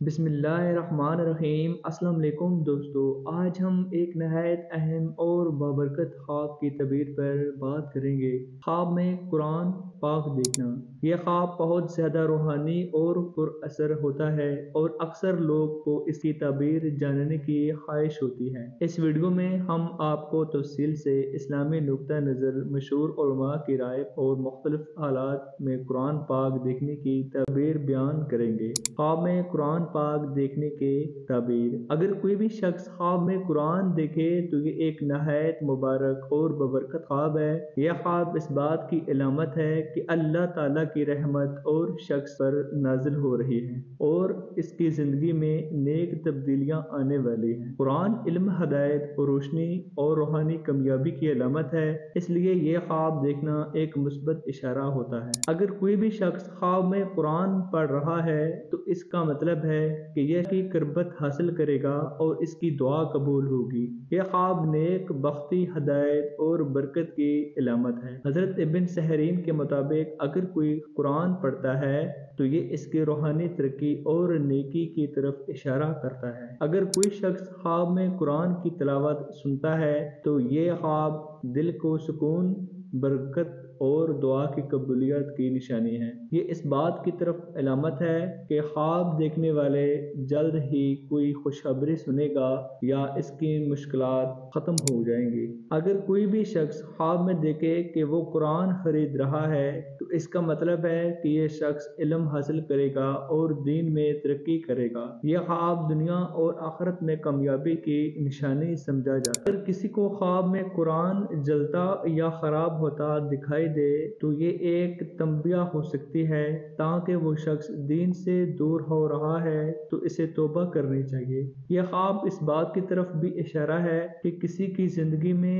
بسم اللہ الرحمن الرحیم۔ السلام علیکم دوستو، آج ہم ایک نہایت اہم اور بابرکت خواب کی تعبیر پر بات کریں گے۔ خواب میں قرآن پاک دیکھنا۔ یہ خواب بہت زیادہ روحانی اور پر اثر ہوتا ہے اور اکثر لوگ کو اس کی تعبیر جاننے کی خواہش ہوتی ہے۔ اس ویڈیو میں ہم آپ کو تفصیل سے اسلامی نقطہ نظر، مشہور علماء کی رائے اور مختلف حالات میں قرآن پاک دیکھنے کی تعبیر بیان کریں گے۔ خواب میں قرآن پاک دیکھنے کی تعبیر۔ اگر کوئی بھی شخص خواب میں قرآن دیکھے تو یہ ایک نہایت مبارک اور بابرکت خواب ہے۔ یہ خواب اس بات کی علامت ہے کہ اللہ تعالیٰ کی رحمت اور شخص پر نازل ہو رہی ہے اور اس کی زندگی میں نیک تبدیلیاں آنے والی ہیں۔ قرآن علم، ہدایت اور روشنی اور روحانی کامیابی کی علامت ہے، اس لیے یہ خواب دیکھنا ایک مثبت اشارہ ہوتا ہے۔ اگر کوئی بھی شخص خواب میں قرآن پڑھ رہا ہے تو اس کا مطلب ہے کہ یہ کی قربت حاصل کرے گا اور اس کی دعا قبول ہوگی۔ یہ خواب نیک بختی، ہدایت اور برکت کی علامت ہے۔ حضرت ابن سہرین کے مطابق اگر کوئی قرآن پڑھتا ہے تو یہ اس کی روحانی ترقی اور نیکی کی طرف اشارہ کرتا ہے۔ اگر کوئی شخص خواب میں قرآن کی تلاوت سنتا ہے تو یہ خواب دل کو سکون، برکت اور دعا کی قبولیت کی نشانی ہے۔ یہ اس بات کی طرف علامت ہے کہ خواب دیکھنے والے جلد ہی کوئی خوشخبری سنے گا یا اس کی مشکلات ختم ہو جائیں گی۔ اگر کوئی بھی شخص خواب میں دیکھے کہ وہ قرآن خرید رہا ہے تو اس کا مطلب ہے کہ یہ شخص علم حاصل کرے گا اور دین میں ترقی کرے گا۔ یہ خواب دنیا اور آخرت میں کامیابی کی نشانی سمجھا جاتا ہے۔ اگر کسی کو خواب میں قرآن جلتا یا خراب ہوتا دکھائی دے تو یہ ایک تنبیہ ہو سکتی ہے تاکہ وہ شخص دین سے دور ہو رہا ہے تو اسے توبہ کرنی چاہیے۔ یہ خواب اس بات کی طرف بھی اشارہ ہے کہ کسی کی زندگی میں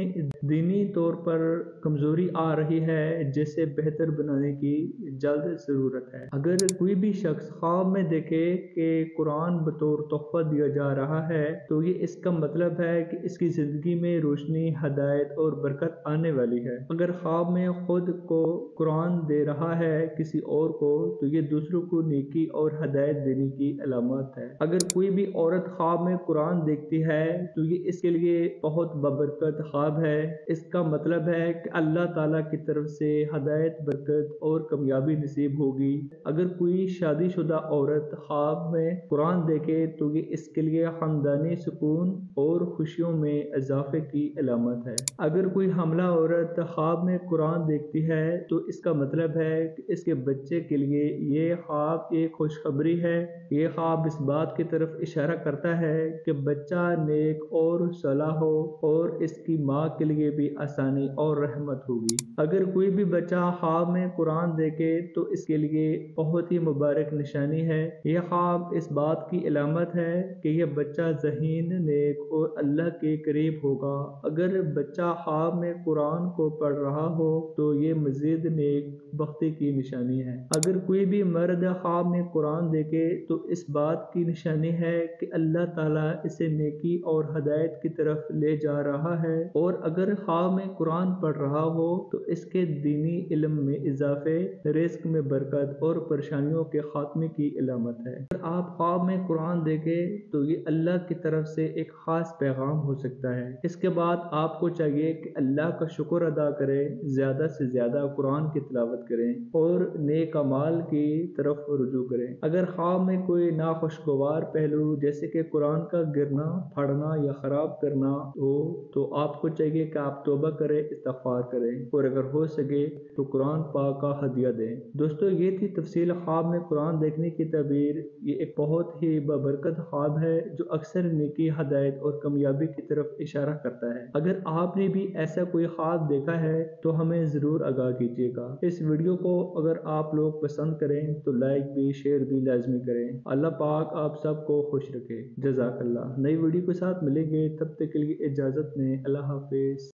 دینی طور پر کمزوری آ رہی ہے جسے بہتر بنانے کی جلد ضرورت ہے۔ اگر کوئی بھی شخص خواب میں دیکھے کہ قرآن بطور تحفہ دیا جا رہا ہے تو یہ اس کا مطلب ہے کہ اس کی زندگی میں روشنی، ہدایت اور برکت آنے والی ہے۔ اگر خواب میں خود کو قرآن دے رہا ہے کسی اور کو تو یہ دوسروں کو نیکی اور ہدایت دینے کی علامت ہے۔ اگر کوئی بھی عورت خواب میں قرآن دیکھتی ہے تو یہ اس کے لیے بہت بابرکت خواب ہے۔ اس کا مطلب ہے کہ اللہ تعالیٰ کی طرف سے ہدایت، برکت اور کامیابی نصیب ہوگی۔ اگر کوئی شادی شدہ عورت خواب میں قرآن دیکھے تو یہ اس کے لیے خاندانی سکون اور خوشیوں میں اضافے کی علامت ہے۔ اگر کوئی حاملہ عورت خواب میں قرآن دیکھتی ہے تو اس کا مطلب ہے کہ اس کے بچے کے لیے یہ خواب ایک خوشخبری ہے۔ یہ خواب اس بات کی طرف اشارہ کرتا ہے کہ بچہ نیک اور صالح ہو اور اس کی ماں کے لیے بھی آسانی اور رحمت ہوگی۔ اگر کوئی بھی بچہ خواب میں قرآن دیکھے تو اس کے لیے بہت ہی مبارک نشانی ہے۔ یہ خواب اس بات کی علامت ہے کہ یہ بچہ ذہین، نیک اور اللہ کے قریب ہوگا۔ اگر بچہ خواب میں قرآن کو پڑھ رہا ہو تو یہ مزید نیک بختی کی نشانی ہے۔ اگر کوئی بھی مرد خواب میں قرآن دیکھے تو اس بات کی نشانی ہے کہ اللہ تعالیٰ اسے نیکی اور ہدایت کی طرف لے جا رہا ہے، اور اگر خواب میں قرآن پڑھ رہا ہو تو اس کے دینی علم میں اضافے، رزق میں برکت اور پریشانیوں کے خاتمے کی علامت ہے۔ اگر آپ خواب میں قرآن دیکھیں تو یہ اللہ کی طرف سے ایک خاص پیغام ہو سکتا ہے۔ اس کے بعد آپ کو چاہیے کہ اللہ کا شکر ادا کریں، زیادہ سے زیادہ قرآن کی تلاوت کریں اور نیک اعمال کی طرف رجوع کریں۔ اگر خواب میں کوئی ناخوشگوار پہلو جیسے کہ قرآن کا گرنا، پھٹنا یا خراب کرنا ہو تو آپ کو چاہیے کہ آپ توبہ کریں، استغفار کریں اور اگر ہو سکے تو قرآن پاک کا ہدیہ دیں۔ دوستو، یہ تھی تفصیل خواب میں قرآن دیکھنے کی تعبیر۔ یہ ایک بہت ہی بابرکت خواب ہے جو اکثر نیکی، ہدایت اور کامیابی کی طرف اشارہ کرتا ہے۔ اگر آپ نے بھی ایسا کوئی خواب دیکھا ہے تو ہمیں ضرور آگاہ کیجیے گا۔ اس ویڈیو کو اگر آپ لوگ پسند کریں تو لائک بھی، شیئر بھی لازمی کریں۔ اللہ پاک آپ سب کو خوش رکھے۔ جزاک اللہ۔ نئی ویڈیو کے ساتھ ملیں گے، تب تک کے لیے اجازت دیں۔ اللہ حافظ۔